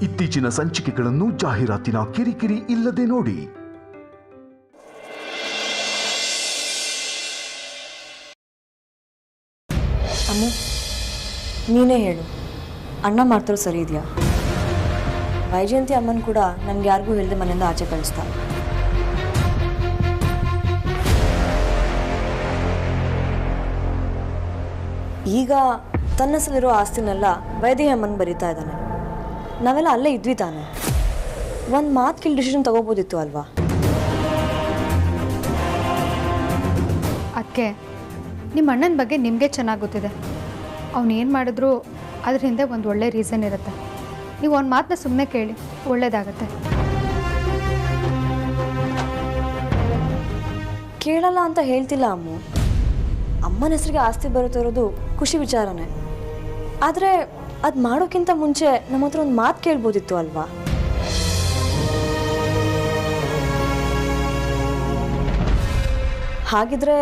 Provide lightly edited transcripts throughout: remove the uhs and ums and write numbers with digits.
ಇತ್ತೀಚಿನ ಸಂಚಿಕೆಗಳನ್ನು ಜಾಹೀರಾತಿನ ಕಿರಿಕಿರಿ ಇಲ್ಲದೆ ನೋಡಿ. ಅಮ್ಮ, ನೀನೇ ಹೇಳು, ಅಣ್ಣ ಮಾಡ್ತಾರೋ ಸರಿ ಇದೆಯಾ? ವೈಜಯಂತಿ ಅಮ್ಮನ ಕೂಡ ನಮ್ಗೆ ಯಾರಿಗೂ ಹೇಳಿದೆ ಮನೆಯಿಂದ ಆಚೆ ಕಳಿಸ್ತಾ. ಈಗ ತನ್ನ ಹೆಸರಿರೋ ಆಸ್ತಿನೆಲ್ಲ ವೈದೇಹಿ ಅಮ್ಮನ ಬರೀತಾ ಇದ್ದಾನೆ. ನಾವೆಲ್ಲ ಅಲ್ಲೇ ಇದ್ವಿ ತಾನೆ. ಒಂದು ಮಾತು ಕೇಳಿ ಡಿಸಿಷನ್ ತಗೋಬೋದಿತ್ತು ಅಲ್ವಾ? ಅದಕ್ಕೆ ನಿಮ್ಮ ಅಣ್ಣನ ಬಗ್ಗೆ ನಿಮಗೆ ಚೆನ್ನಾಗಿ ಗೊತ್ತಿದೆ. ಅವನು ಏನು ಮಾಡಿದ್ರು ಅದ್ರ ಹಿಂದೆ ಒಂದು ಒಳ್ಳೆ ರೀಸನ್ ಇರುತ್ತೆ. ನೀವು ಒಂದು ಮಾತನ್ನ ಸುಮ್ಮನೆ ಕೇಳಿ, ಒಳ್ಳೇದಾಗತ್ತೆ. ಕೇಳಲ್ಲ ಅಂತ ಹೇಳ್ತಿಲ್ಲ ಅಮ್ಮು. ಅಮ್ಮನ ಹೆಸರಿಗೆ ಆಸ್ತಿ ಬರುತ್ತಾ ಇರೋದು ಖುಷಿ ವಿಚಾರನೇ. ಆದರೆ ಅದು ಮಾಡೋಕ್ಕಿಂತ ಮುಂಚೆ ನಮ್ಮ ಹತ್ರ ಒಂದು ಮಾತು ಕೇಳ್ಬೋದಿತ್ತು ಅಲ್ವಾ? ಹಾಗಿದ್ರೆ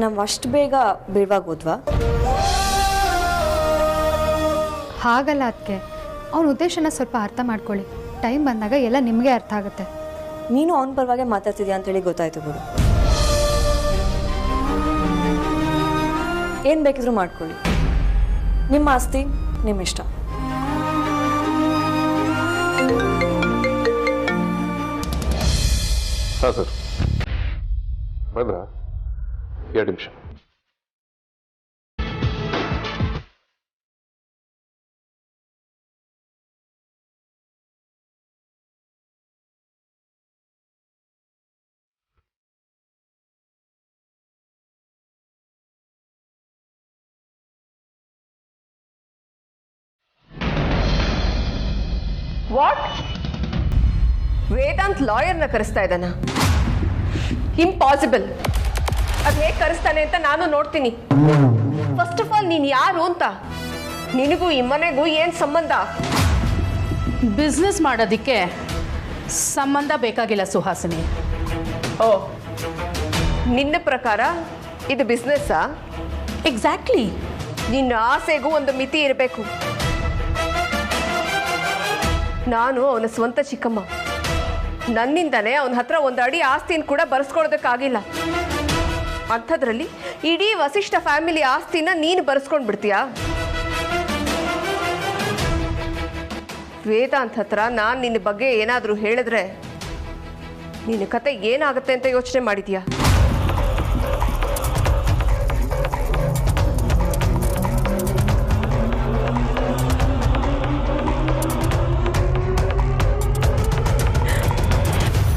ನಾವು ಅಷ್ಟು ಬೇಗ ಬಿಡುವಾಗೋದ್ವಾ? ಹಾಗಲ್ಲ ಅದಕ್ಕೆ. ಅವನ ಉದ್ದೇಶನ ಸ್ವಲ್ಪ ಅರ್ಥ ಮಾಡ್ಕೊಳ್ಳಿ. ಟೈಮ್ ಬಂದಾಗ ಎಲ್ಲ ನಿಮಗೆ ಅರ್ಥ ಆಗುತ್ತೆ. ನೀನು ಅವನ ಪರವಾಗಿ ಮಾತಾಡ್ತಿದ್ಯಾ ಅಂತೇಳಿ ಗೊತ್ತಾಯ್ತು ಬಿಡು. ಏನು ಬೇಕಿದ್ರೂ ಮಾಡ್ಕೊಳ್ಳಿ. ನಿಮ್ಮ ಆಸ್ತಿ ನಿಮ್ಮ ಇಷ್ಟ. ಹಾಂ ಸರ್, ಬಂದ್ರಾ? 2 ನಿಮಿಷ. ವಾಟ್? ವೇದಾಂತ್ ಲಾಯರ್ನ ಕರೆಸ್ತಾ ಇದ್ದಾನ? ಇಂಪಾಸಿಬಲ್. ಅದು ಹೇಗೆ ಕರೆಸ್ತಾನೆ ಅಂತ ನಾನು ನೋಡ್ತೀನಿ. ಫಸ್ಟ್ ಆಫ್ ಆಲ್ ನೀನು ಯಾರು ಅಂತ, ನಿನಗೂ ಈ ಮನೆಗೂ ಏನು ಸಂಬಂಧ? ಬಿಸ್ನೆಸ್ ಮಾಡೋದಕ್ಕೆ ಸಂಬಂಧ ಬೇಕಾಗಿಲ್ಲ ಸುಹಾಸಿನಿ. ಓ, ನಿನ್ನ ಪ್ರಕಾರ ಇದು ಬಿಸ್ನೆಸ್ಸಾ? ಎಕ್ಸಾಕ್ಟ್ಲಿ. ನಿನ್ನ ಆಸೆಗೂ ಒಂದು ಮಿತಿ ಇರಬೇಕು. ನಾನು ಅವನ ಸ್ವಂತ ಚಿಕ್ಕಮ್ಮ. ನನ್ನಿಂದನೇ ಅವನ ಹತ್ರ ಒಂದು ಅಡಿ ಆಸ್ತಿನ ಕೂಡ ಬರ್ಸ್ಕೊಳೋದಕ್ಕಾಗಿಲ್ಲ. ಅಂಥದ್ರಲ್ಲಿ ಇಡೀ ವಸಿಷ್ಠ ಫ್ಯಾಮಿಲಿ ಆಸ್ತಿನ ನೀನು ಬರ್ಸ್ಕೊಂಡು ಬಿಡ್ತೀಯಾ? ವೇದಾಂತ್ ಹತ್ರ ನಾನು ನಿನ್ನ ಬಗ್ಗೆ ಏನಾದರೂ ಹೇಳಿದ್ರೆ ನಿನ್ನ ಕತೆ ಏನಾಗುತ್ತೆ ಅಂತ ಯೋಚನೆ ಮಾಡಿದ್ಯಾ?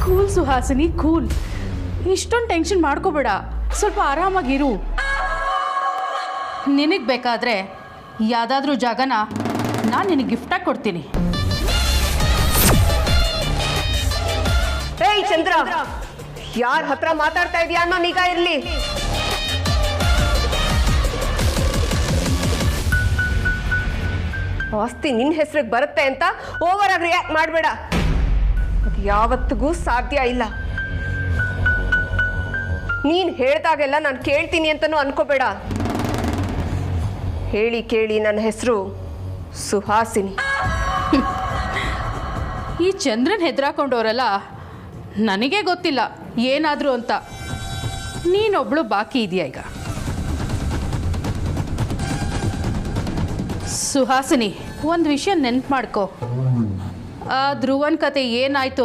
Cool Suhasini, cool. ಇಷ್ಟೊಂದು ಟೆನ್ಷನ್ ಮಾಡ್ಕೋಬೇಡ. ಸ್ವಲ್ಪ ಆರಾಮಾಗಿರು. ನಿನಗೆ ಬೇಕಾದರೆ ಯಾವುದಾದ್ರೂ ಜಾಗನ ನಾನು ನಿನಗೆ ಗಿಫ್ಟಾಗಿ ಕೊಡ್ತೀನಿ. ಏಯ್ ಚಂದ್ರ, ಯಾರ ಹತ್ರ ಮಾತಾಡ್ತಾ ಇದೀಯಾ ಅನ್ನೋ ನಿಗಾ ಇರಲಿ. ಆಸ್ತಿ ನಿನ್ನ ಹೆಸರಿಗೆ ಬರುತ್ತೆ ಅಂತ ಓವರ್ ಆಗಿ ರಿಯಾಕ್ಟ್ ಮಾಡಬೇಡ. ಅದು ಯಾವತ್ತಿಗೂ ಸಾಧ್ಯ ಇಲ್ಲ. ನೀನು ಹೇಳ್ದಾಗೆಲ್ಲ ನಾನು ಕೇಳ್ತೀನಿ ಅಂತನೂ ಅನ್ಕೋಬೇಡ. ಹೇಳಿ ಕೇಳಿ ನನ್ನ ಹೆಸರು ಸುಹಾಸಿನಿ. ಈ ಚಂದ್ರನ್ ಹೆದರಾಕೊಂಡವರಲ್ಲ, ನನಗೆ ಗೊತ್ತಿಲ್ಲ ಏನಾದರೂ ಅಂತ. ನೀನೊಬ್ಳು ಬಾಕಿ ಇದೆಯಾ ಈಗ? ಸುಹಾಸಿನಿ, ಒಂದು ವಿಷಯ ನೆನ್ಪು ಮಾಡ್ಕೋ. ಆ ಧ್ರುವನ್ ಕತೆ ಏನಾಯ್ತು?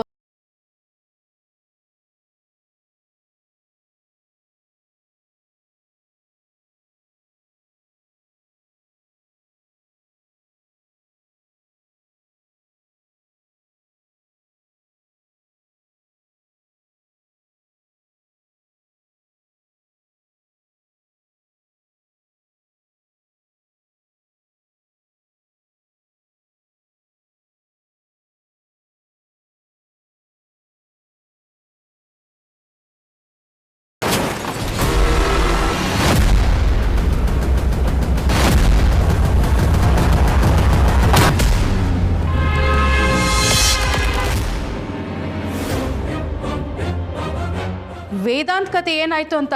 ವೇದಾಂತ್ ಕತೆ ಏನಾಯ್ತು ಅಂತ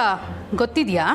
ಗೊತ್ತಿದೆಯಾ?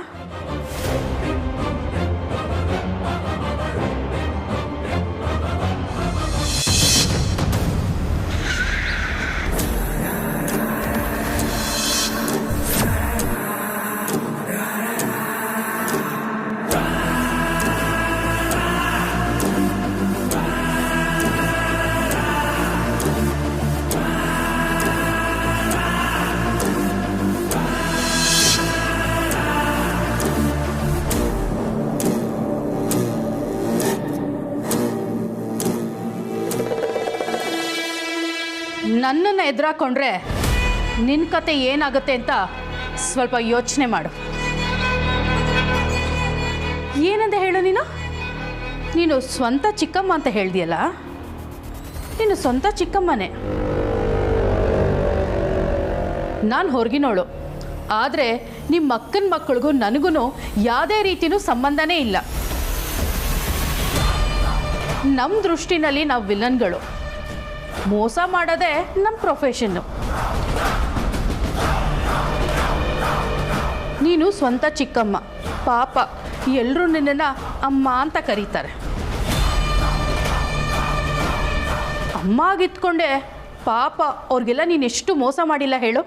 ನನ್ನನ್ನು ಎದುರಾಕೊಂಡ್ರೆ ನಿನ್ನ ಕತೆ ಏನಾಗುತ್ತೆ ಅಂತ ಸ್ವಲ್ಪ ಯೋಚನೆ ಮಾಡು. ಏನಂತ ಹೇಳು ನೀನು ಸ್ವಂತ ಚಿಕ್ಕಮ್ಮ ಅಂತ ಹೇಳ್ದಿಯಲ್ಲ, ನೀನು ಸ್ವಂತ ಚಿಕ್ಕಮ್ಮನೇ. ನಾನು ಹೊರಗಿನೋಳು, ಆದರೆ ನಿಮ್ಮ ಅಕ್ಕನ ಮಕ್ಕಳಿಗೂ ನನಗೂ ಯಾವುದೇ ರೀತಿಯೂ ಸಂಬಂಧನೇ ಇಲ್ಲ. ನಮ್ಮ ದೃಷ್ಟಿನಲ್ಲಿ ನಾವು ವಿಲನ್ಗಳು. ಮೋಸ ಮಾಡೋದೇ ನಮ್ಮ ಪ್ರೊಫೆಷನ್ನು. ನೀನು ಸ್ವಂತ ಚಿಕ್ಕಮ್ಮ, ಪಾಪ ಎಲ್ಲರೂ ನಿನ್ನನ್ನು ಅಮ್ಮ ಅಂತ ಕರೀತಾರೆ. ಅಮ್ಮ ಆಗಿತ್ಕೊಂಡೆ ಪಾಪ ಅವ್ರಿಗೆಲ್ಲ ನೀನು ಎಷ್ಟು ಮೋಸ ಮಾಡಿಲ್ಲ ಹೇಳು.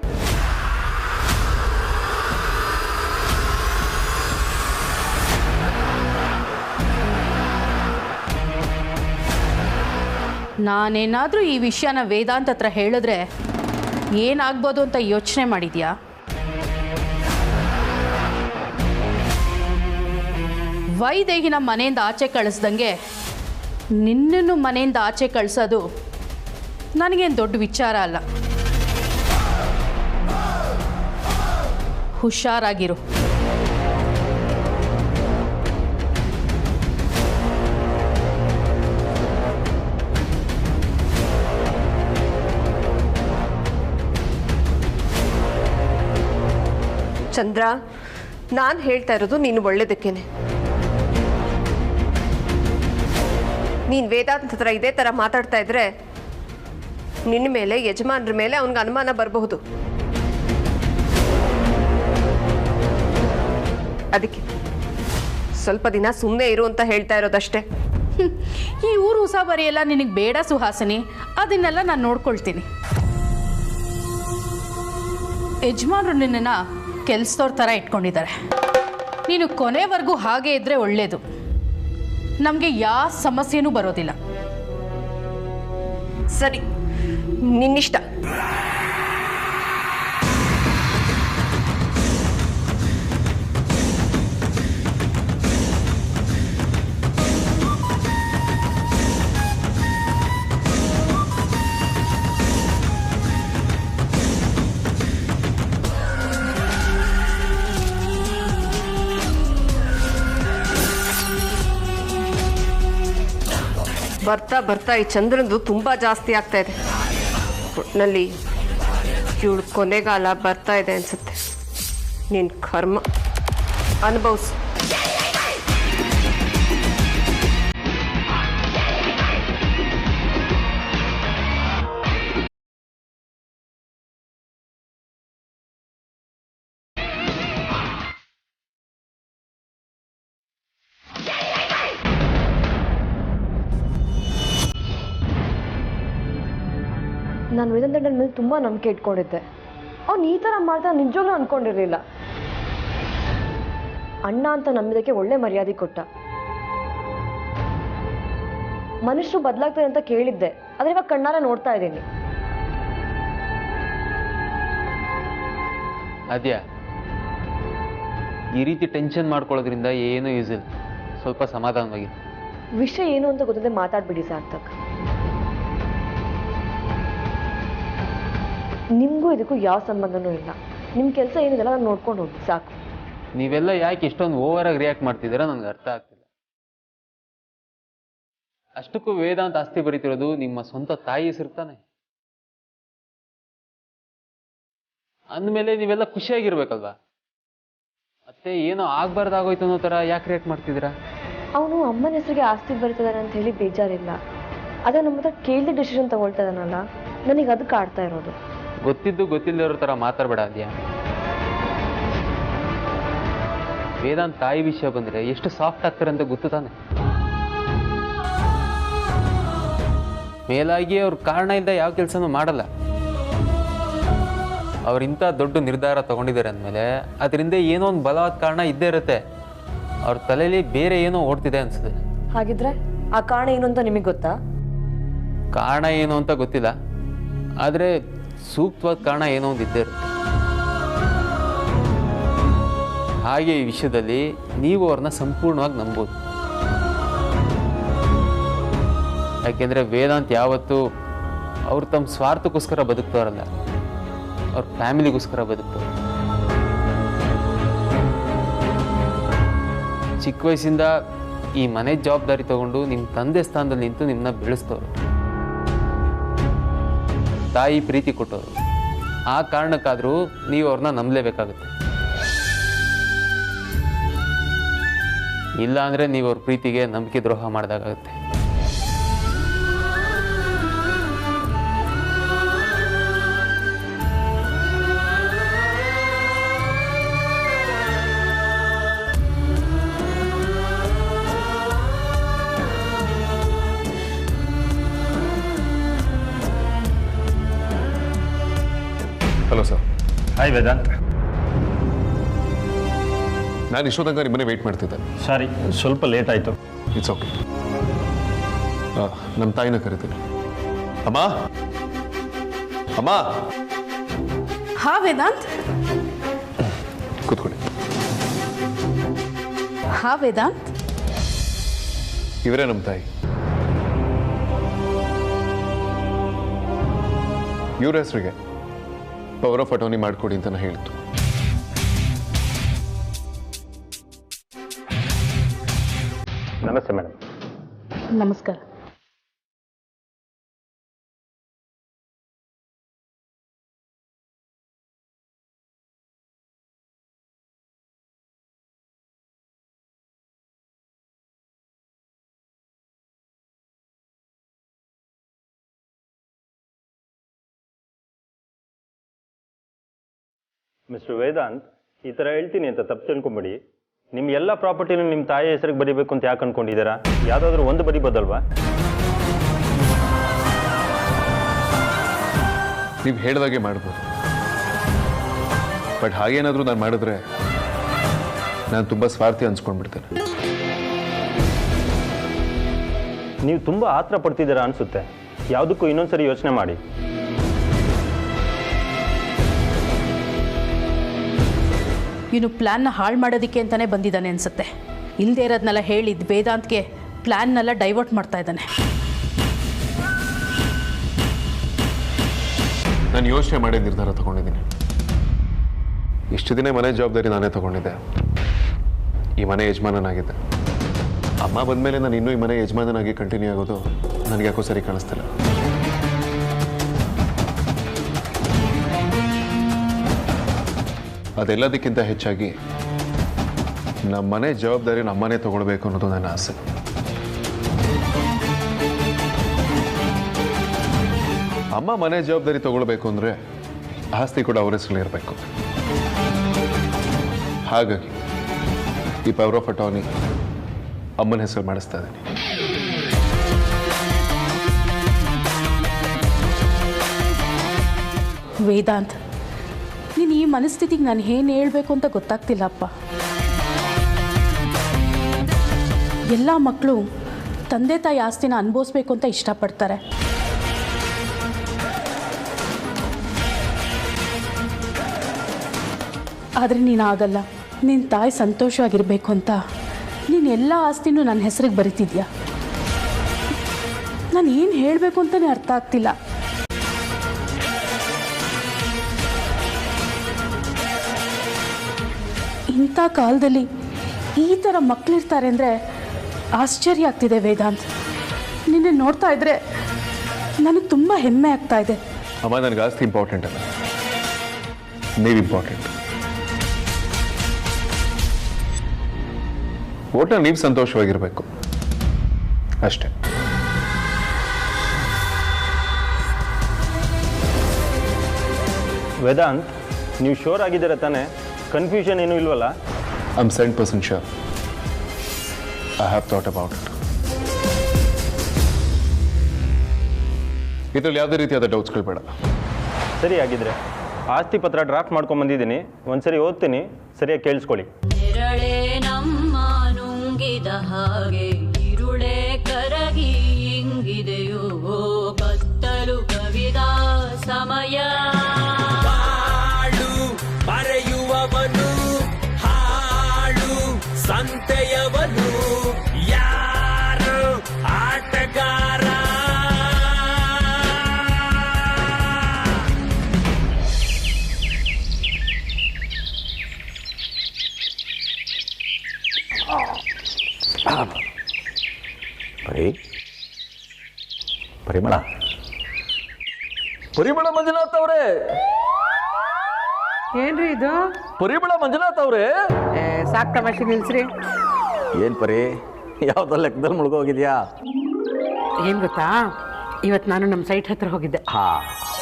ನಾನೇನಾದರೂ ಈ ವಿಷಯನ ವೇದಾಂತ ಹತ್ರ ಹೇಳಿದ್ರೆ ಏನಾಗ್ಬೋದು ಅಂತ ಯೋಚನೆ ಮಾಡಿದ್ಯಾ? ವೈದೇಹಿನ ಮನೆಯಿಂದ ಆಚೆ ಕಳಿಸ್ದಂಗೆ ನಿನ್ನನ್ನು ಮನೆಯಿಂದ ಆಚೆ ಕಳಿಸೋದು ನನಗೇನು ದೊಡ್ಡ ವಿಚಾರ ಅಲ್ಲ. ಹುಷಾರಾಗಿರು. ಚಂದ್ರ, ನಾನು ಹೇಳ್ತಾ ಇರೋದು ನೀನು ಒಳ್ಳೇದಕ್ಕೇನೆ. ನೀನು ವೇದಾಂತ ಹತ್ರ ಇದೇ ಥರ ಮಾತಾಡ್ತಾ ಇದ್ರೆ ನಿನ್ನ ಮೇಲೆ, ಯಜಮಾನ್ರ ಮೇಲೆ ಅವನಿಗೆ ಅನುಮಾನ ಬರಬಹುದು. ಅದಕ್ಕೆ ಸ್ವಲ್ಪ ದಿನ ಸುಮ್ಮನೆ ಇರು ಅಂತ ಹೇಳ್ತಾ ಇರೋದಷ್ಟೇ. ಈ ಊರು ಉಸಾಬರಿ ಎಲ್ಲ ನಿನಗೆ ಬೇಡ ಸುಹಾಸಿನಿ, ಅದನ್ನೆಲ್ಲ ನಾನು ನೋಡ್ಕೊಳ್ತೀನಿ. ಯಜಮಾನ್ರು ನಿನ್ನನ್ನು ಕೆಲಸದವ್ರ ಥರ ಇಟ್ಕೊಂಡಿದ್ದಾರೆ. ನೀನು ಕೊನೆವರೆಗೂ ಹಾಗೆ ಇದ್ದರೆ ಒಳ್ಳೆಯದು. ನಮಗೆ ಯಾವ ಸಮಸ್ಯೆನೂ ಬರೋದಿಲ್ಲ. ಸರಿ, ನಿನ್ನಿಷ್ಟ. ಬರ್ತಾ ಬರ್ತಾ ಈ ಚಂದ್ರಂದು ತುಂಬ ಜಾಸ್ತಿ ಆಗ್ತಾ ಇದೆ. ಒಟ್ಟಿನಲ್ಲಿ ಇವಳು ಕೊನೆಗಾಲ ಬರ್ತಾ ಇದೆ ಅನ್ಸುತ್ತೆ. ನಿನ್ನ ಕರ್ಮ ಅನುಭವಿಸು. ನಾನು ವೇದಾಂತನ ಮೇಲೆ ತುಂಬ ನಂಬಿಕೆ ಇಟ್ಕೊಂಡಿದ್ದೆ. ಅವ್ನು ಈ ಥರ ಮಾಡ್ತಾ ನಿಜವಾಗ್ಲೂ ಅಂದ್ಕೊಂಡಿರಲಿಲ್ಲ. ಅಣ್ಣ ಅಂತ ನಂಬಿದಕ್ಕೆ ಒಳ್ಳೆ ಮರ್ಯಾದೆ ಕೊಟ್ಟ. ಮನುಷ್ಯರು ಬದಲಾಗ್ತಾರೆ ಅಂತ ಕೇಳಿದ್ದೆ, ಆದರೆ ಇವಾಗ ಕಣ್ಣಾರ ನೋಡ್ತಾ ಇದ್ದೀನಿ. ಅದ್ಯಾ, ಈ ರೀತಿ ಟೆನ್ಷನ್ ಮಾಡ್ಕೊಳ್ಳೋದ್ರಿಂದ ಏನೂ ಯೂಸ್ ಇಲ್ಲ. ಸ್ವಲ್ಪ ಸಮಾಧಾನವಾಗಿ. ವಿಷಯ ಏನು ಅಂತ ಗೊತ್ತಿದೆ ಮಾತಾಡ್ಬಿಡಿ ಸಾರ್ಥಕ್. ನಿಮಗೂ ಇದಕ್ಕೂ ಯಾವ ಸಂಬಂಧನೂ ಇಲ್ಲ. ನಿಮ್ಮ ಕೆಲಸ ಏನಿದೆಲ್ಲ ನಾನು ನೋಡ್ಕೊಂಡು ಹೋಗಿ ಸಾಕು. ನೀವೆಲ್ಲ ಯಾಕೆ ಇಷ್ಟೊಂದು ಓವರಾಗಿ ರಿಯಾಕ್ಟ್ ಮಾಡ್ತಿದ್ದೀರಾ ನನಗೆ ಅರ್ಥ ಆಗ್ತಿಲ್ಲ. ಅಷ್ಟಕ್ಕೂ ವೇದಾಂತ ಆಸ್ತಿ ಬರೀತಿರೋದು ನಿಮ್ಮ ಸ್ವಂತ ತಾಯಿ ಹೆಸರು ತಾನೆ. ಅಂದಮೇಲೆ ನೀವೆಲ್ಲ ಖುಷಿಯಾಗಿರ್ಬೇಕಲ್ವಾ? ಮತ್ತೆ ಏನೋ ಆಗ್ಬಾರ್ದಾಗೋಯ್ತು ಅನ್ನೋ ಥರ ಯಾಕೆ ರಿಯಾಕ್ಟ್ ಮಾಡ್ತಿದ್ದೀರಾ? ಅವನು ಅಮ್ಮನ ಹೆಸರಿಗೆ ಆಸ್ತಿ ಬರೀತಿದ್ದಾನೆ ಅಂತ ಹೇಳಿ ಬೇಜಾರಿಲ್ಲ. ಅದೇ ನಮ್ಮ ಹತ್ರ ಕೇಳಿದ ಡಿಸಿಷನ್ ತಗೊಳ್ತಾ ಇದ್ದಾನಲ್ಲ, ನನಗೆ ಅದಕ್ಕೆ ಆಡ್ತಾ ಇರೋದು. ಗೊತ್ತಿದ್ದು ಗೊತ್ತಿಲ್ಲದಿರೋ ಥರ ಮಾತಾಡಬೇಡ ಅದ್ಯಾ. ವೇದಾಂತ್ ತಾಯಿ ವಿಷಯ ಬಂದರೆ ಎಷ್ಟು ಸಾಫ್ಟ್ ಆಗ್ತಾರೆ ಅಂತ ಗೊತ್ತು ತಾನೆ. ಮೇಲಾಗಿ ಅವ್ರ ಕಾರಣ ಇಲ್ಲದೆ ಯಾವ ಕೆಲಸನೂ ಮಾಡಲ್ಲ. ಅವ್ರಿಂಥ ದೊಡ್ಡ ನಿರ್ಧಾರ ತಗೊಂಡಿದ್ದಾರೆ ಅಂದಮೇಲೆ ಅದರಿಂದ ಏನೋ ಒಂದು ಬಲವಾದ ಕಾರಣ ಇದ್ದೇ ಇರುತ್ತೆ. ಅವ್ರ ತಲೆಯಲ್ಲಿ ಬೇರೆ ಏನೋ ಓಡ್ತಿದೆ ಅನ್ಸುತ್ತೆ. ಹಾಗಿದ್ರೆ ಆ ಕಾರಣ ಏನು ಅಂತ ನಿಮಗೆ ಗೊತ್ತಾ? ಕಾರಣ ಏನು ಅಂತ ಗೊತ್ತಿಲ್ಲ, ಆದರೆ ಸೂಕ್ತವಾದ ಕಾರಣ ಏನೋ ಒಂದು ಇದ್ದೇ ಇರುತ್ತೆ. ಹಾಗೆ ಈ ವಿಷಯದಲ್ಲಿ ನೀವು ಅವ್ರನ್ನ ಸಂಪೂರ್ಣವಾಗಿ ನಂಬೋದು. ಯಾಕೆಂದರೆ ವೇದಾಂತ್ ಯಾವತ್ತೂ ಅವ್ರು ತಮ್ಮ ಸ್ವಾರ್ಥಕ್ಕೋಸ್ಕರ ಬದುಕ್ತವ್ರಲ್ಲ, ಅವ್ರ ಫ್ಯಾಮಿಲಿಗೋಸ್ಕರ ಬದುಕ್ತವ್ರು. ಚಿಕ್ಕ ವಯಸ್ಸಿಂದ ಈ ಮನೆ ಜವಾಬ್ದಾರಿ ತಗೊಂಡು ನಿಮ್ಮ ತಂದೆ ಸ್ಥಾನದಲ್ಲಿ ನಿಂತು ನಿಮ್ಮನ್ನ ಬೆಳೆಸ್ತವ್ರು, ತಾಯಿ ಪ್ರೀತಿ ಕೊಟ್ಟವರು. ಆ ಕಾರಣಕ್ಕಾದರೂ ನೀವು ಅವ್ರನ್ನ ನಂಬಲೇಬೇಕಾಗುತ್ತೆ. ಇಲ್ಲ ಅಂದರೆ ನೀವು ಅವ್ರ ಪ್ರೀತಿಗೆ ನಂಬಿಕೆ ದ್ರೋಹ ಮಾಡಿದಾಗುತ್ತೆ. Hello sir. ಹಾಯ್ ವೇದಾಂತ್. ನಾನು ಇಷ್ಟೊತ್ತಂಕ ನಿಮ್ಮನ್ನೇ ವೆಯ್ಟ್ ಮಾಡ್ತಿದ್ದೆ. ಸಾರಿ, ಸ್ವಲ್ಪ ಲೇಟ್ ಆಯಿತು. It's okay. ನಮ್ಮ ತಾಯಿನ ಕರಿತೀನಿ. ಅಮ್ಮ, ಅಮ್ಮ. ಹಾ ವೇದಾಂತ್. ಕೂತ್ಕೊಳ್ಳಿ. ಹಾ ವೇದಾಂತ್. ಇವರೇ ನಮ್ಮ ತಾಯಿ. ಇವ್ರ ಹೆಸರಿಗೆ ಪವರ್ ಆಫ್ ಅಟರ್ನಿ ಮಾಡಿಕೊಡಿ ಅಂತ ಹೇಳಿತ್ತು. ನಮಸ್ತೆ ಮೇಡಮ್. ನಮಸ್ಕಾರ. ಮಿಸ್ಟರ್ ವೇದಾಂತ್, ಈ ಥರ ಹೇಳ್ತೀನಿ ಅಂತ ತಪ್ಪು ತಿಳ್ಕೊಂಬಿಡಿ. ನಿಮ್ಮ ಎಲ್ಲ ಪ್ರಾಪರ್ಟಿನೂ ನಿಮ್ಮ ತಾಯಿ ಹೆಸರಿಗೆ ಬರೀಬೇಕು ಅಂತ ಯಾಕೆ ಅನ್ಕೊಂಡಿದ್ದೀರಾ? ಯಾವುದಾದ್ರೂ ಒಂದು ಬರಿಬೋದಲ್ವಾ? ನೀವು ಹೇಳಿದಾಗೆ ಮಾಡ್ಬೋದು, ಬಟ್ ಹಾಗೇನಾದರೂ ನಾನು ಮಾಡಿದ್ರೆ ನಾನು ತುಂಬ ಸ್ವಾರ್ಥಿ ಅನ್ಸ್ಕೊಂಡ್ಬಿಡ್ತೇನೆ. ನೀವು ತುಂಬ ಆತರ ಪಡ್ತಿದ್ದೀರಾ ಅನಿಸುತ್ತೆ. ಯಾವುದಕ್ಕೂ ಇನ್ನೊಂದ್ಸರಿ ಯೋಚನೆ ಮಾಡಿ. ಇವನು ಪ್ಲ್ಯಾನ್ನ ಹಾಳು ಮಾಡೋದಕ್ಕೆ ಅಂತಲೇ ಬಂದಿದ್ದಾನೆ ಅನಿಸುತ್ತೆ. ಇಲ್ಲದೆ ಇರೋದನ್ನೆಲ್ಲ ಹೇಳಿದ್ದು ವೇದಾಂತ್ಗೆ ಪ್ಲ್ಯಾನ್ನೆಲ್ಲ ಡೈವರ್ಟ್ ಮಾಡ್ತಾ ಇದ್ದಾನೆ. ನಾನು ಯೋಚನೆ ಮಾಡಿ ನಿರ್ಧಾರ ತಗೊಂಡಿದ್ದೀನಿ. ಇಷ್ಟು ದಿನ ಮನೆ ಜವಾಬ್ದಾರಿ ನಾನೇ ತಗೊಂಡಿದ್ದೆ, ಈ ಮನೆ ಯಜಮಾನನಾಗಿದ್ದೆ. ಅಮ್ಮ ಬಂದಮೇಲೆ ನಾನು ಇನ್ನೂ ಈ ಮನೆ ಯಜಮಾನನಾಗಿ ಕಂಟಿನ್ಯೂ ಆಗೋದು ನನಗೆ ಯಾಕೋ ಸರಿ ಕಾಣಿಸ್ತಿಲ್ಲ. ಅದೆಲ್ಲದಕ್ಕಿಂತ ಹೆಚ್ಚಾಗಿ ನಮ್ಮ ಮನೆ ಜವಾಬ್ದಾರಿ ನಮ್ಮನೆ ತಗೊಳ್ಬೇಕು ಅನ್ನೋದು ನನ್ನ ಆಸೆ. ಅಮ್ಮ ಮನೆ ಜವಾಬ್ದಾರಿ ತಗೊಳ್ಬೇಕು ಅಂದರೆ ಆಸ್ತಿ ಕೂಡ ಅವರ ಹೆಸರಲ್ಲಿ ಇರಬೇಕು. ಹಾಗಾಗಿ ಈ ಪವರ್ ಆಫ್ ಅಟಾರ್ನಿ ಅಮ್ಮನ ಹೆಸರು ಮಾಡಿಸ್ತಾ ಇದ್ದೀನಿ. ವೇದಾಂತ್, ನೀನು ಈ ಮನಸ್ಥಿತಿಗೆ ನಾನು ಏನು ಹೇಳಬೇಕು ಅಂತ ಗೊತ್ತಾಗ್ತಿಲ್ಲಪ್ಪ. ಎಲ್ಲ ಮಕ್ಕಳು ತಂದೆ ತಾಯಿ ಆಸ್ತಿನ ಅನುಭವಿಸ್ಬೇಕು ಅಂತ ಇಷ್ಟಪಡ್ತಾರೆ. ಆದರೆ ನೀನು ಆಗಲ್ಲ. ನಿನ್ನ ತಾಯಿ ಸಂತೋಷವಾಗಿರಬೇಕು ಅಂತ ನೀನು ಎಲ್ಲ ಆಸ್ತಿನೂ ನನ್ನ ಹೆಸರಿಗೆ ಬರಿತಿದ್ಯಾ. ನಾನು ಏನು ಹೇಳಬೇಕು ಅಂತಲೇ ಅರ್ಥ ಆಗ್ತಿಲ್ಲ. ಇಂಥ ಕಾಲದಲ್ಲಿ ಈ ಥರ ಮಕ್ಕಳಿರ್ತಾರೆ ಅಂದರೆ ಆಶ್ಚರ್ಯ ಆಗ್ತಿದೆ ವೇದಾಂತ್. ನಿನ್ನೆ ನೋಡ್ತಾ ಇದ್ರೆ ನನಗೆ ತುಂಬ ಹೆಮ್ಮೆ ಆಗ್ತಾ ಇದೆ. ಅಮ್ಮ, ನನಗೆ ಆಸ್ತಿ ಇಂಪಾರ್ಟೆಂಟ್ ಅಲ್ಲ, ನೀವು ಇಂಪಾರ್ಟೆಂಟ್. ಒಟ್ನಲ್ಲಿ ನೀವು ಸಂತೋಷವಾಗಿರಬೇಕು ಅಷ್ಟೇ. ವೇದಾಂತ್, ನೀವು ಶೋರ್ ಆಗಿದ್ದೀರಾ ತಾನೇ? ಕನ್ಫ್ಯೂಷನ್ ಏನೂ ಇಲ್ವಲ್ಲ? I am 100% sure. I have thought about it. ಇದರಲ್ಲಿ ಯಾವುದೇ ರೀತಿಯಾದ ಡೌಟ್ಸ್ಗಳು ಬೇಡ. ಸರಿ, ಆಗಿದ್ರೆ ಆಸ್ತಿ ಪತ್ರ ಡ್ರಾಫ್ಟ್ ಮಾಡ್ಕೊಂಬಂದಿದ್ದೀನಿ, ಒಂದ್ಸರಿ ಓದ್ತೀನಿ, ಸರಿಯಾಗಿ ಕೇಳಿಸ್ಕೊಳ್ಳಿ. ನೆರಳೆ ನಮ್ಮ ನುಂಗಿದ ಹಾಗೆ ಇರುಳೆ ಕರಗಿ ಇಂಗಿದೆಯೋ ಕತ್ತಲು ಕವಿದ ಸಮಯ. ಬರೆಯುವವನು ಹಾಳು ಸಂತೆಯವನು ಯಾರು ಆಟಗಾರ. ಪರಿಮಳ ಮಂಜುನಾಥ್ ಅವರೇ, ಏನ್ರಿ ಇದು? ಪರಿಮಳ ಮಂಜುನಾಥ್ ಅವರೇ, ಸಾಕ್ ತಮಾಷೆ ನಿಲ್ಸ್ರಿ. ಏನ್ ಪರಿ, ಯಾವ್ದೋ ಲೆಕ್ಕದಲ್ಲಿ ಮುಳುಗೋಗಿದ್ಯಾ? ಏನ್ ಗೊತ್ತಾ, ಇವತ್ತು ನಾನು ನಮ್ಮ ಸೈಟ್ ಹತ್ರ ಹೋಗಿದ್ದೆ.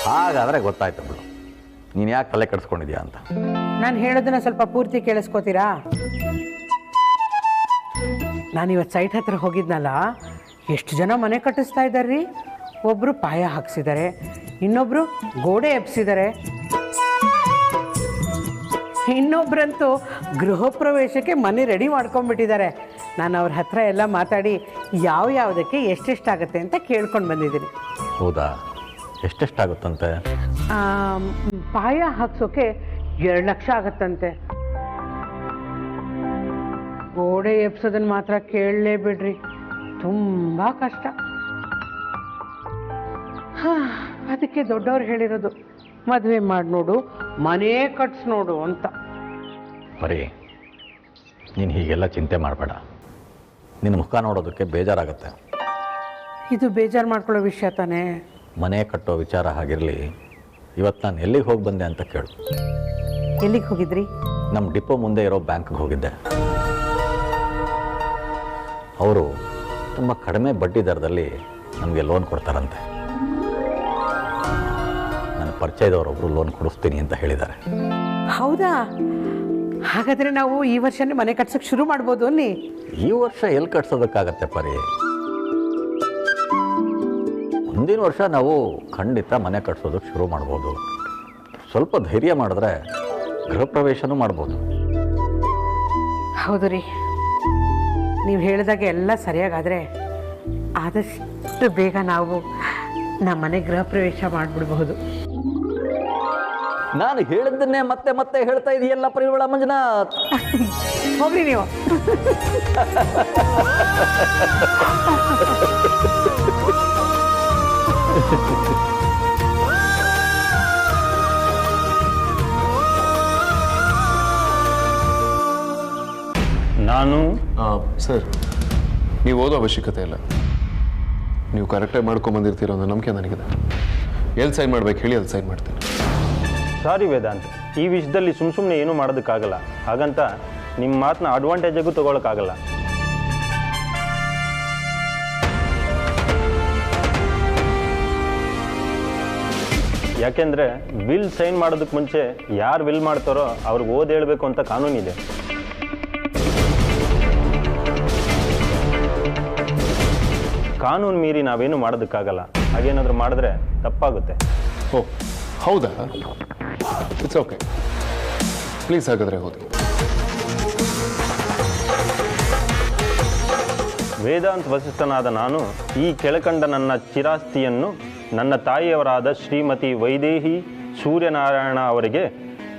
ಹಾಗಾದ್ರೆ ಗೊತ್ತಾಯ್ತು ಬಿಡು, ನೀನು ಯಾಕೆ ತಲೆ ಕೆಡಿಸ್ಕೊಂಡಿದ್ಯಾ ಅಂತ. ನಾನು ಹೇಳೋದನ್ನ ಸ್ವಲ್ಪ ಪೂರ್ತಿ ಕೇಳಿಸ್ಕೋತೀರಾ? ನಾನಿವತ್ತು ಸೈಟ್ ಹತ್ರ ಹೋಗಿದ್ನಲ್ಲ, ಎಷ್ಟು ಜನ ಮನೆ ಕಟ್ಟಿಸ್ತಾ ಇದ್ದಾರ್ರಿ. ಒಬ್ಬರು ಪಾಯ ಹಾಕ್ಸಿದ್ದಾರೆ, ಇನ್ನೊಬ್ರು ಗೋಡೆ ಎಬ್ಸಿದ್ದಾರೆ, ಇನ್ನೊಬ್ರಂತೂ ಗೃಹ ಪ್ರವೇಶಕ್ಕೆ ಮನೆ ರೆಡಿ ಮಾಡ್ಕೊಂಡ್ಬಿಟ್ಟಿದ್ದಾರೆ. ನಾನು ಅವ್ರ ಹತ್ರ ಎಲ್ಲ ಮಾತಾಡಿ ಯಾವುದಕ್ಕೆ ಎಷ್ಟೆಷ್ಟಾಗುತ್ತೆ ಅಂತ ಕೇಳ್ಕೊಂಡು ಬಂದಿದ್ದೀನಿ. ಹೌದಾ? ಎಷ್ಟೆಷ್ಟಾಗುತ್ತಂತೆ? ಪಾಯ ಹಾಕ್ಸೋಕೆ 2 ಲಕ್ಷ ಆಗತ್ತಂತೆ. ಗೋಡೆ ಎಬ್ಸೋದನ್ನ ಮಾತ್ರ ಕೇಳಲೇ ಬಿಡ್ರಿ, ತುಂಬ ಕಷ್ಟ. ಅದಕ್ಕೆ ದೊಡ್ಡವ್ರು ಹೇಳಿರೋದು, ಮದುವೆ ಮಾಡಿ ನೋಡು, ಮನೆ ಕಟ್ಸ್ ನೋಡು ಅಂತ. ಬರೀ ನೀನು ಹೀಗೆಲ್ಲ ಚಿಂತೆ ಮಾಡಬೇಡ, ನಿನ್ನ ಮುಖ ನೋಡೋದಕ್ಕೆ ಬೇಜಾರಾಗತ್ತೆ. ಇದು ಬೇಜಾರು ಮಾಡ್ಕೊಳ್ಳೋ ವಿಷಯ ತಾನೇ. ಮನೆ ಕಟ್ಟೋ ವಿಚಾರ ಆಗಿರಲಿ, ಇವತ್ತು ನಾನು ಎಲ್ಲಿಗೆ ಹೋಗಿ ಬಂದೆ ಅಂತ ಕೇಳು. ಎಲ್ಲಿಗೆ ಹೋಗಿದ್ರಿ? ನಮ್ಮ ಡಿಪೋ ಮುಂದೆ ಇರೋ ಬ್ಯಾಂಕ್ಗೆ ಹೋಗಿದ್ದೆ. ಅವರು ತುಂಬ ಕಡಿಮೆ ಬಡ್ಡಿ ದರದಲ್ಲಿ ನಮಗೆ ಲೋನ್ ಕೊಡ್ತಾರಂತೆ. ನನ್ನ ಪರಿಚಯದವರೊಬ್ಬರು ಲೋನ್ ಕೊಡಿಸ್ತೀನಿ ಅಂತ ಹೇಳಿದ್ದಾರೆ. ಹೌದಾ? ಹಾಗಾದರೆ ನಾವು ಈ ವರ್ಷನೇ ಮನೆ ಕಟ್ಸೋಕ್ಕೆ ಶುರು ಮಾಡ್ಬೋದು ಅನ್ನಿ. ಈ ವರ್ಷ ಎಲ್ಲಿ ಕಟ್ಸೋದಕ್ಕಾಗತ್ತೆ ಪರಿ, ಮುಂದಿನ ವರ್ಷ ನಾವು ಖಂಡಿತ ಮನೆ ಕಟ್ಸೋದಕ್ಕೆ ಶುರು ಮಾಡ್ಬೋದು. ಸ್ವಲ್ಪ ಧೈರ್ಯ ಮಾಡಿದ್ರೆ ಗೃಹ ಪ್ರವೇಶನೂ ಮಾಡ್ಬೋದು. ಹೌದು ರೀ, ನೀವು ಹೇಳಿದಾಗೆ ಎಲ್ಲ ಸರಿಯಾಗಾದರೆ ಆದಷ್ಟು ಬೇಗ ನಾವು ನಮ್ಮ ಮನೆ ಗೃಹ ಪ್ರವೇಶ ಮಾಡಿಬಿಡ್ಬಹುದು. ನಾನು ಹೇಳಿದ್ದನ್ನೇ ಮತ್ತೆ ಮತ್ತೆ ಹೇಳ್ತಾ ಇದೆಯಲ್ಲ ಪರಿಮಳ ಮಂಜುನಾಥ್. ಹೋಗ್ರಿ ನೀವು. ನಾನು ಸರ್, ನೀವು ಓದೋ ಅವಶ್ಯಕತೆ ಇಲ್ಲ. ನೀವು ಕರೆಕ್ಟಾಗಿ ಮಾಡ್ಕೊಂಬಂದಿರ್ತೀರೋ ಅನ್ನೋ ನಂಬಿಕೆ ನನಗಿದೆ. ಎಲ್ಲಿ ಸೈನ್ ಮಾಡ್ಬೇಕು ಹೇಳಿ, ಅಲ್ಲಿ ಸೈನ್ ಮಾಡ್ತೀನಿ. ಸಾರಿ ವೇದಾಂತ್, ಈ ವಿಷಯದಲ್ಲಿ ಸುಮ್ಮನೆ ಏನೂ ಮಾಡೋದಕ್ಕಾಗಲ್ಲ. ಹಾಗಂತ ನಿಮ್ಮ ಮಾತನ್ನ ಅಡ್ವಾಂಟೇಜಾಗೂ ತೊಗೊಳಕ್ಕಾಗಲ್ಲ. ಯಾಕೆಂದರೆ ವಿಲ್ ಸೈನ್ ಮಾಡೋದಕ್ಕೆ ಮುಂಚೆ ಯಾರು ವಿಲ್ ಮಾಡ್ತಾರೋ ಅವ್ರಿಗೆ ಓದಿ ಹೇಳಬೇಕು ಅಂತ ಕಾನೂನಿದೆ. ಕಾನೂನು ಮೀರಿ ನಾವೇನು ಮಾಡೋದಕ್ಕಾಗಲ್ಲ. ಹಾಗೇನಾದರೂ ಮಾಡಿದ್ರೆ ತಪ್ಪಾಗುತ್ತೆ. ಓ ಹೌದಾ? ಇಟ್ಸ್ ಓಕೆ, ಪ್ಲೀಸ್ ಹಾಗಾದರೆ ಹೋಗಿ. ವೇದಾಂತ್ ವಸಿಷ್ಠನಾದ ನಾನು ಈ ಕೆಳಕಂಡ ನನ್ನ ಚಿರಾಸ್ತಿಯನ್ನು ನನ್ನ ತಾಯಿಯವರಾದ ಶ್ರೀಮತಿ ವೈದೇಹಿ ಸೂರ್ಯನಾರಾಯಣ ಅವರಿಗೆ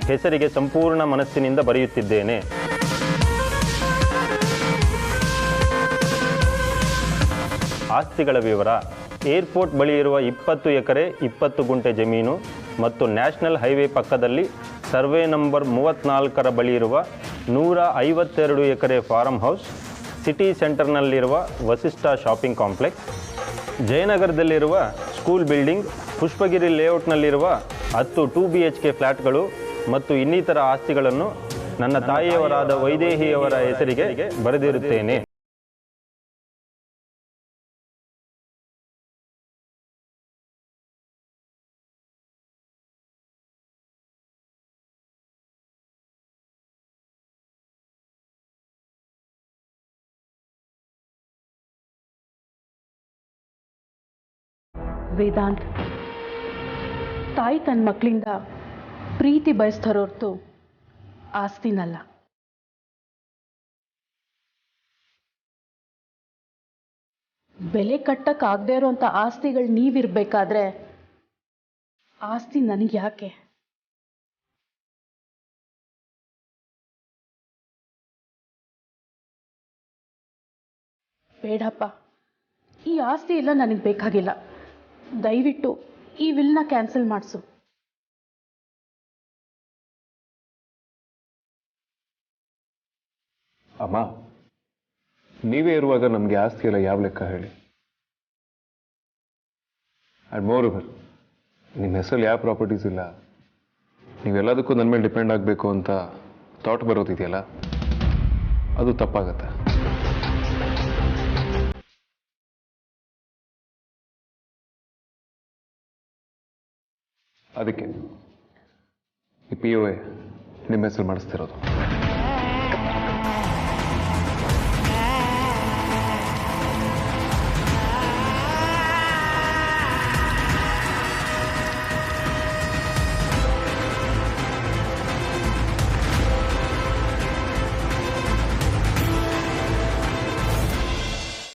ಹೆಸರಿಗೆ ಸಂಪೂರ್ಣ ಮನಸ್ಸಿನಿಂದ ಬರೆಯುತ್ತಿದ್ದೇನೆ. ಆಸ್ತಿಗಳ ವಿವರ: ಏರ್ಪೋರ್ಟ್ ಬಳಿ ಇರುವ 20 ಎಕರೆ 20 ಗುಂಟೆ ಜಮೀನು ಮತ್ತು ನ್ಯಾಷನಲ್ ಹೈವೇ ಪಕ್ಕದಲ್ಲಿ ಸರ್ವೆ ನಂಬರ್ 34ರ ಬಳಿ ಇರುವ 152 ಎಕರೆ ಫಾರ್ಮ್ ಹೌಸ್, ಸಿಟಿ ಸೆಂಟರ್ನಲ್ಲಿರುವ ವಸಿಷ್ಠ ಶಾಪಿಂಗ್ ಕಾಂಪ್ಲೆಕ್ಸ್, ಜಯನಗರದಲ್ಲಿರುವ ಸ್ಕೂಲ್ ಬಿಲ್ಡಿಂಗ್, ಪುಷ್ಪಗಿರಿ ಲೇಔಟ್ನಲ್ಲಿರುವ 10 2 BHK ಫ್ಲ್ಯಾಟ್ಗಳು ಮತ್ತು ಇನ್ನಿತರ ಆಸ್ತಿಗಳನ್ನು ನನ್ನ ತಾಯಿಯವರಾದ ವೈದೇಹಿಯವರ ಹೆಸರಿಗೆ ಬರೆದಿರುತ್ತೇನೆ. ವೇದಾಂತ್, ತಾಯಿ ತನ್ನ ಮಕ್ಕಳಿಂದ ಪ್ರೀತಿ ಬಯಸ್ತಾರೋ ಹೊರತು ಆಸ್ತಿನಲ್ಲ. ಬೆಲೆ ಕಟ್ಟಕ್ಕಾಗದೇ ಇರೋಂಥ ಆಸ್ತಿಗಳು ನೀವಿರಬೇಕಾದ್ರೆ ಆಸ್ತಿ ನನಗೆ ಯಾಕೆ? ಬೇಡಪ್ಪ, ಈ ಆಸ್ತಿ ಎಲ್ಲ ನನಗೆ ಬೇಕಾಗಿಲ್ಲ. ದಯವಿಟ್ಟು ಈ ವಿಲ್ನ ಕ್ಯಾನ್ಸಲ್ ಮಾಡಿಸು. ಅಮ್ಮ, ನೀವೇ ಇರುವಾಗ ನಮಗೆ ಆಸ್ತಿ ಎಲ್ಲ ಯಾವ ಲೆಕ್ಕ ಹೇಳಿ? ಆ್ಯಂಡ್ ಮೋರ್ ಓವರ್, ನಿಮ್ಮ ಹೆಸರಲ್ಲಿ ಯಾವ ಪ್ರಾಪರ್ಟೀಸ್ ಇಲ್ಲ, ನೀವೆಲ್ಲದಕ್ಕೂ ನನ್ನ ಮೇಲೆ ಡಿಪೆಂಡ್ ಆಗಬೇಕು ಅಂತ ಥಾಟ್ ಬರೋದಿದೆಯಲ್ಲ, ಅದು ತಪ್ಪಾಗತ್ತೆ. ಅದಕ್ಕೆ ಈ POA ನಿಮ್ಮ ಹೆಸರು ಮಾಡಿಸ್ತಿರೋದು.